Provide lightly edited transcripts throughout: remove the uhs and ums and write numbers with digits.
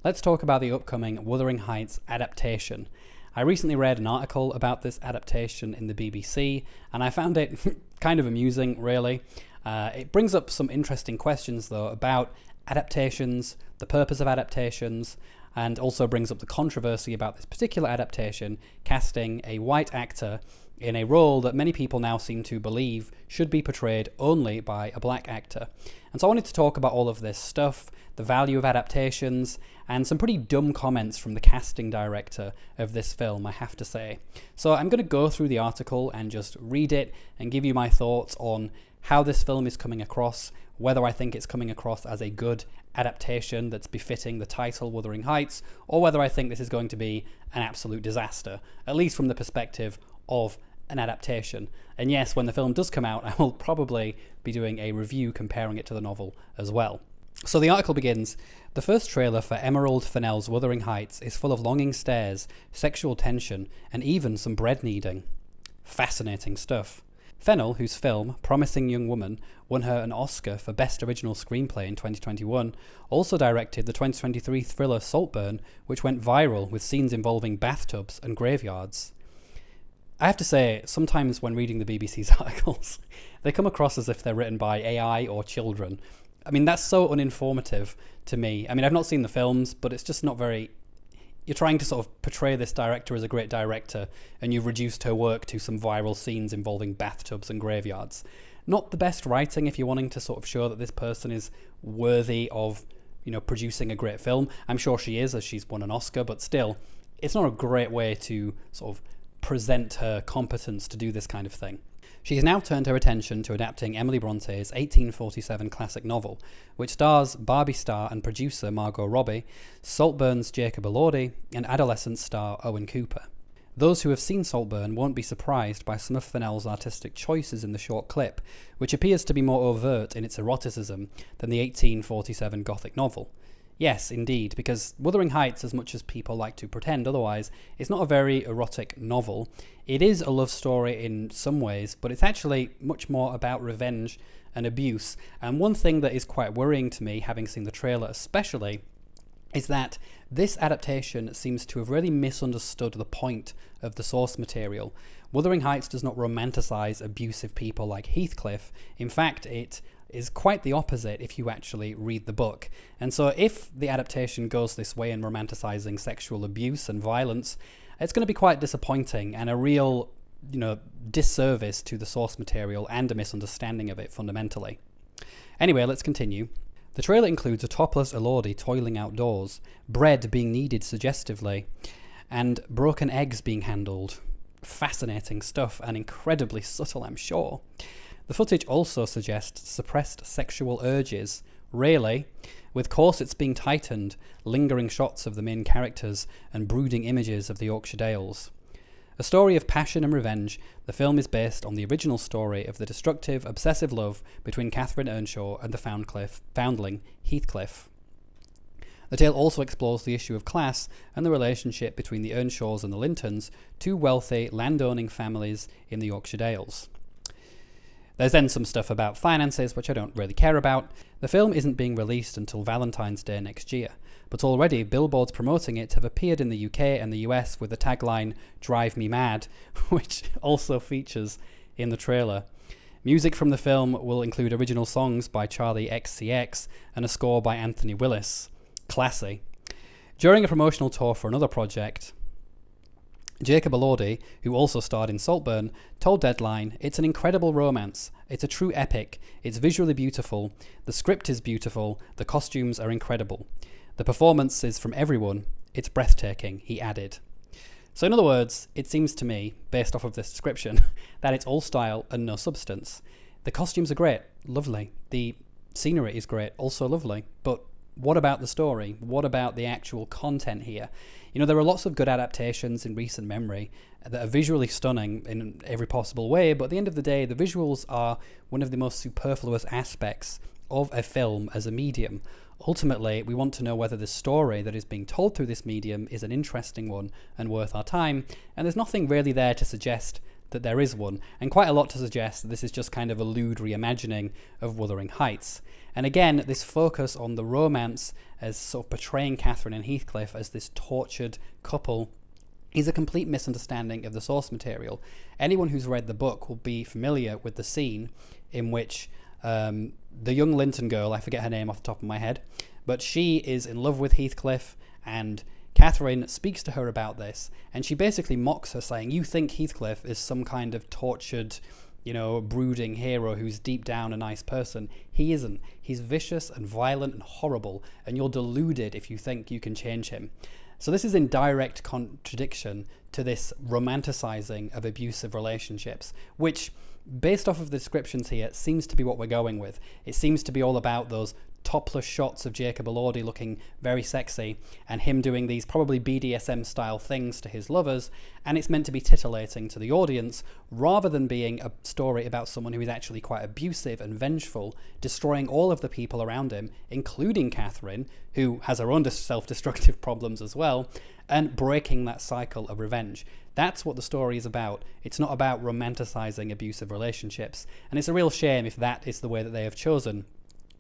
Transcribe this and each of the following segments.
let's talk about the upcoming Wuthering Heights adaptation. I recently read an article about this adaptation in the BBC, and I found it kind of amusing, really. It brings up some interesting questions, though, about adaptations, the purpose of adaptations, and also brings up the controversy about this particular adaptation, casting a white actor in a role that many people now seem to believe should be portrayed only by a black actor. And so I wanted to talk about all of this stuff, the value of adaptations, and some pretty dumb comments from the casting director of this film, I have to say. So I'm going to go through the article and just read it and give you my thoughts on how this film is coming across, whether I think it's coming across as a good adaptation that's befitting the title Wuthering Heights, or whether I think this is going to be an absolute disaster, at least from the perspective of an adaptation. And yes, when the film does come out, I will probably be doing a review comparing it to the novel as well. So the article begins, the first trailer for Emerald Fennell's Wuthering Heights is full of longing stares, sexual tension, and even some bread kneading. Fascinating stuff. Fennell, whose film, Promising Young Woman, won her an Oscar for Best Original Screenplay in 2021, also directed the 2023 thriller Saltburn, which went viral with scenes involving bathtubs and graveyards. I have to say, sometimes when reading the BBC's articles, they come across as if they're written by AI or children. I mean, that's so uninformative to me. I mean, I've not seen the films, but it's just not very... You're trying to sort of portray this director as a great director, and you've reduced her work to some viral scenes involving bathtubs and graveyards. Not the best writing if you're wanting to sort of show that this person is worthy of, producing a great film. I'm sure she is, as she's won an Oscar, but still, it's not a great way to sort of present her competence to do this kind of thing. She has now turned her attention to adapting Emily Bronte's 1847 classic novel, which stars Barbie star and producer Margot Robbie, Saltburn's Jacob Elordi, and adolescent star Owen Cooper. Those who have seen Saltburn won't be surprised by some of Fennell's artistic choices in the short clip, which appears to be more overt in its eroticism than the 1847 Gothic novel. Yes, indeed, because Wuthering Heights, as much as people like to pretend otherwise, is not a very erotic novel. It is a love story in some ways, but it's actually much more about revenge and abuse. And one thing that is quite worrying to me, having seen the trailer especially, is that this adaptation seems to have really misunderstood the point of the source material. Wuthering Heights does not romanticize abusive people like Heathcliff. In fact, it is quite the opposite if you actually read the book. And so if the adaptation goes this way in romanticizing sexual abuse and violence, it's going to be quite disappointing and a real, disservice to the source material and a misunderstanding of it fundamentally. Anyway, let's continue. The trailer includes a topless Elordi toiling outdoors, bread being kneaded suggestively, and broken eggs being handled. Fascinating stuff and incredibly subtle, I'm sure. The footage also suggests suppressed sexual urges, really, with corsets being tightened, lingering shots of the main characters, and brooding images of the Yorkshire Dales. A story of passion and revenge, the film is based on the original story of the destructive, obsessive love between Catherine Earnshaw and the foundling Heathcliff. The tale also explores the issue of class and the relationship between the Earnshaws and the Lintons, two wealthy, landowning families in the Yorkshire Dales. There's then some stuff about finances, which I don't really care about. The film isn't being released until Valentine's Day next year, but already billboards promoting it have appeared in the UK and the US with the tagline, "Drive Me Mad," which also features in the trailer. Music from the film will include original songs by Charlie XCX and a score by Anthony Willis. Classy. During a promotional tour for another project, Jacob Elordi, who also starred in Saltburn, told Deadline, "It's an incredible romance. It's a true epic. It's visually beautiful. The script is beautiful. The costumes are incredible. The performance is from everyone. It's breathtaking," he added. So in other words, it seems to me, based off of this description, that it's all style and no substance. The costumes are great, lovely. The scenery is great, also lovely. But what about the story? What about the actual content here? There are lots of good adaptations in recent memory that are visually stunning in every possible way, but at the end of the day, the visuals are one of the most superfluous aspects of a film as a medium. Ultimately, we want to know whether the story that is being told through this medium is an interesting one and worth our time, and there's nothing really there to suggest that there is one, and quite a lot to suggest that this is just kind of a lewd reimagining of Wuthering Heights. And again, this focus on the romance as sort of portraying Catherine and Heathcliff as this tortured couple is a complete misunderstanding of the source material. Anyone who's read the book will be familiar with the scene in which the young Linton girl, I forget her name off the top of my head, but she is in love with Heathcliff, and Catherine speaks to her about this, and she basically mocks her, saying, "You think Heathcliff is some kind of tortured, brooding hero who's deep down a nice person. He isn't. He's vicious and violent and horrible, and you're deluded if you think you can change him." So this is in direct contradiction to this romanticizing of abusive relationships, which, based off of the descriptions here, seems to be what we're going with. It seems to be all about those topless shots of Jacob Elordi looking very sexy, and him doing these probably BDSM style things to his lovers, and it's meant to be titillating to the audience rather than being a story about someone who is actually quite abusive and vengeful, destroying all of the people around him, including Catherine, who has her own self-destructive problems as well, and breaking that cycle of revenge. That's what the story is about. It's not about romanticizing abusive relationships, and it's a real shame if that is the way that they have chosen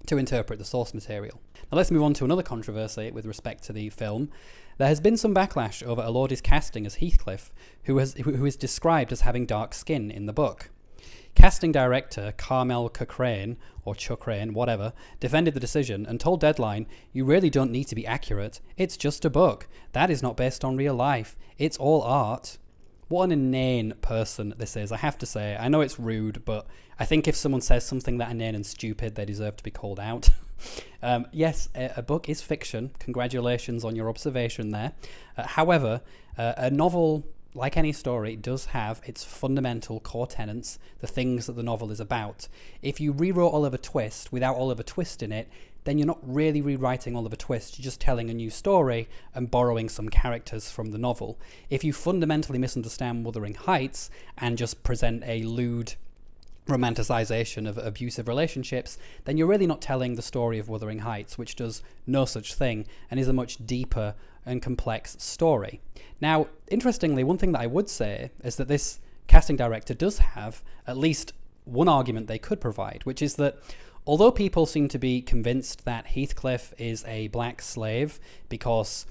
to interpret the source material. Now let's move on to another controversy with respect to the film. There has been some backlash over Elordi's casting as Heathcliff, who is described as having dark skin in the book. Casting director Carmel Cochrane, or Chuchrane, whatever, defended the decision and told Deadline, "You really don't need to be accurate. It's just a book. That is not based on real life. It's all art." What an inane person this is, I have to say. I know it's rude, but I think if someone says something that inane and stupid, they deserve to be called out. Yes, a book is fiction. Congratulations on your observation there. However, a novel, like any story, does have its fundamental core tenets, the things that the novel is about. If you rewrote Oliver Twist without Oliver Twist in it, then you're not really rewriting Oliver Twist, you're just telling a new story and borrowing some characters from the novel. If you fundamentally misunderstand Wuthering Heights and just present a lewd romanticization of abusive relationships, then you're really not telling the story of Wuthering Heights, which does no such thing and is a much deeper and complex story. Now, interestingly, one thing that I would say is that this casting director does have at least one argument they could provide, which is that although people seem to be convinced that Heathcliff is a black slave because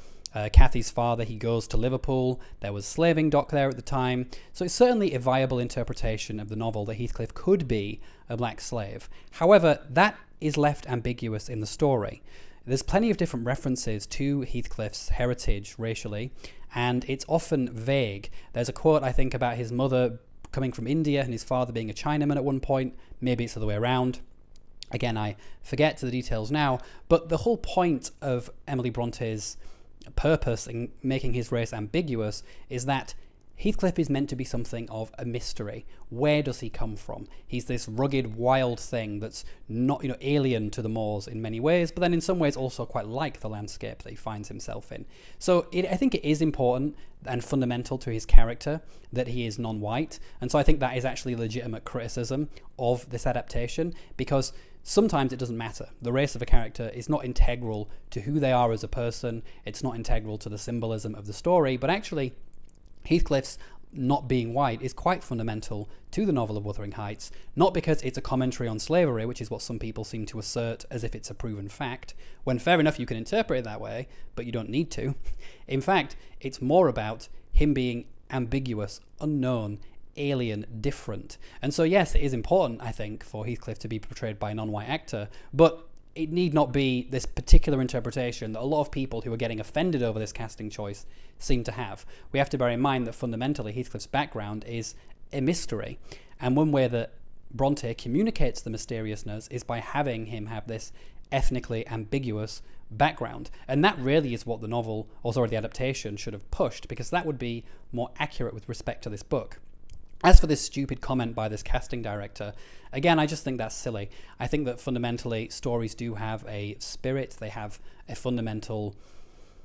Cathy's father, he goes to Liverpool, there was slaving dock there at the time, so it's certainly a viable interpretation of the novel that Heathcliff could be a black slave. However, that is left ambiguous in the story. There's plenty of different references to Heathcliff's heritage racially, and it's often vague. There's a quote, I think, about his mother coming from India and his father being a Chinaman at one point. Maybe it's the other way around. Again, I forget the details now, but the whole point of Emily Bronte's purpose in making his race ambiguous is that Heathcliff is meant to be something of a mystery. Where does he come from? He's this rugged, wild thing that's not, alien to the moors in many ways, but then in some ways also quite like the landscape that he finds himself in. So I think it is important and fundamental to his character that he is non-white, and so I think that is actually a legitimate criticism of this adaptation, because sometimes it doesn't matter. The race of a character is not integral to who they are as a person, it's not integral to the symbolism of the story, but actually Heathcliff's not being white is quite fundamental to the novel of Wuthering Heights, not because it's a commentary on slavery, which is what some people seem to assert as if it's a proven fact, when fair enough you can interpret it that way, but you don't need to. In fact, it's more about him being ambiguous, unknown, alien, different. And so yes, it is important, I think, for Heathcliff to be portrayed by a non-white actor, but it need not be this particular interpretation that a lot of people who are getting offended over this casting choice seem to have. We have to bear in mind that fundamentally Heathcliff's background is a mystery, and one way that Bronte communicates the mysteriousness is by having him have this ethnically ambiguous background, and that really is what the novel, or sorry, the adaptation should have pushed, because that would be more accurate with respect to this book. As for this stupid comment by this casting director, again, I just think that's silly. I think that fundamentally stories do have a spirit, they have a fundamental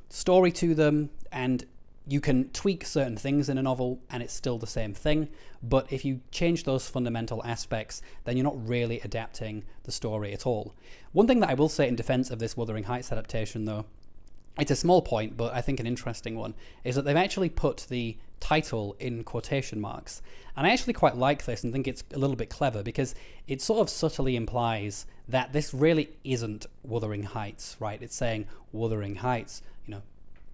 story to them, and you can tweak certain things in a novel and it's still the same thing, but if you change those fundamental aspects, then you're not really adapting the story at all. One thing that I will say in defense of this Wuthering Heights adaptation, though, it's a small point, but I think an interesting one, is that they've actually put the title in quotation marks. And I actually quite like this and think it's a little bit clever because it sort of subtly implies that this really isn't Wuthering Heights, right? It's saying Wuthering Heights, you know,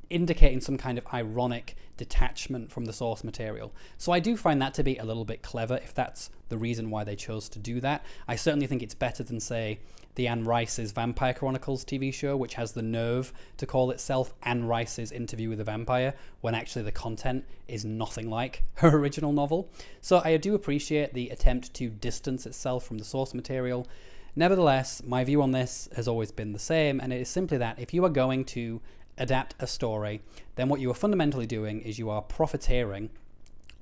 indicating some kind of ironic detachment from the source material. So I do find that to be a little bit clever if that's the reason why they chose to do that. I certainly think it's better than, say, the Anne Rice's Vampire Chronicles TV show, which has the nerve to call itself Anne Rice's Interview with a Vampire, when actually the content is nothing like her original novel. So I do appreciate the attempt to distance itself from the source material. Nevertheless, my view on this has always been the same, and it is simply that if you are going to adapt a story, then what you are fundamentally doing is you are profiteering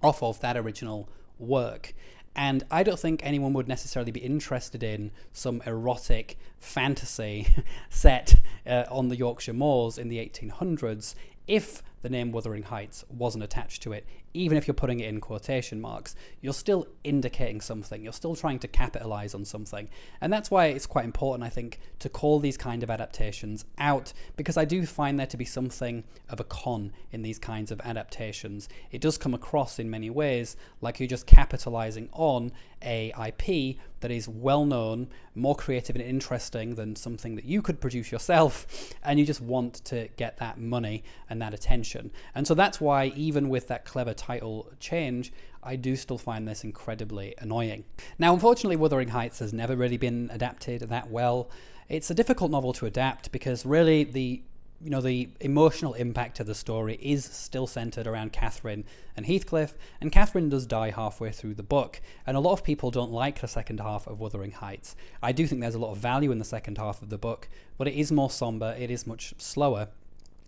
off of that original work. And I don't think anyone would necessarily be interested in some erotic fantasy set on the Yorkshire moors in the 1800s if the name Wuthering Heights wasn't attached to it. Even if you're putting it in quotation marks, you're still indicating something. You're still trying to capitalize on something. And that's why it's quite important, I think, to call these kind of adaptations out, because I do find there to be something of a con in these kinds of adaptations. It does come across in many ways like you're just capitalizing on a IP that is well known, more creative and interesting than something that you could produce yourself, and you just want to get that money and that attention. And so that's why, even with that clever title change, I do still find this incredibly annoying. Now, unfortunately, Wuthering Heights has never really been adapted that well. It's a difficult novel to adapt because really the emotional impact of the story is still centered around Catherine and Heathcliff, and Catherine does die halfway through the book, and a lot of people don't like the second half of Wuthering Heights. I do think there's a lot of value in the second half of the book, but it is more somber, it is much slower.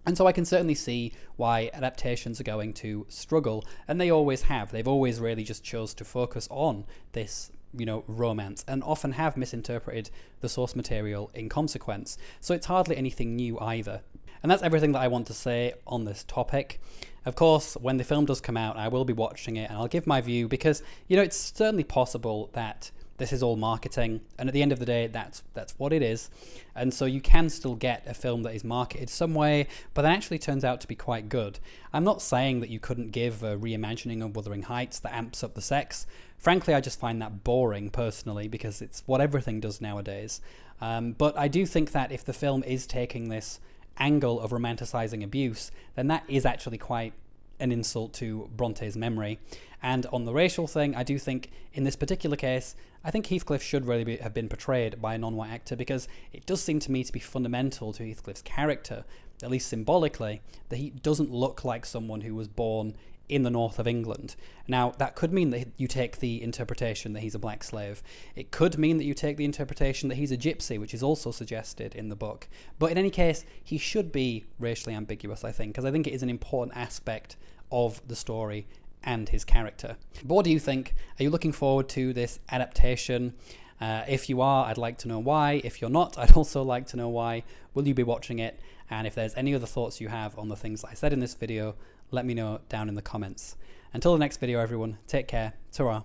And so I can certainly see why adaptations are going to struggle, and they always have. They've always really just chose to focus on this, romance, and often have misinterpreted the source material in consequence. So it's hardly anything new either. And that's everything that I want to say on this topic. Of course, when the film does come out, I will be watching it and I'll give my view because, it's certainly possible that this is all marketing, and at the end of the day, that's what it is. And so you can still get a film that is marketed some way, but that actually turns out to be quite good. I'm not saying that you couldn't give a reimagining of Wuthering Heights that amps up the sex. Frankly, I just find that boring personally because it's what everything does nowadays. But I do think that if the film is taking this angle of romanticizing abuse, then that is actually quite an insult to Bronte's memory. And on the racial thing, I do think in this particular case, I think Heathcliff should really have been portrayed by a non-white actor, because it does seem to me to be fundamental to Heathcliff's character, at least symbolically, that he doesn't look like someone who was born in the north of England. Now, that could mean that you take the interpretation that he's a black slave. It could mean that you take the interpretation that he's a gypsy, which is also suggested in the book. But in any case, he should be racially ambiguous, I think, because I think it is an important aspect of the story and his character. But what do you think? Are you looking forward to this adaptation? If you are, I'd like to know why. If you're not, I'd also like to know why. Will you be watching it? And if there's any other thoughts you have on the things I said in this video, let me know down in the comments. Until the next video, everyone, take care. Ta-ra.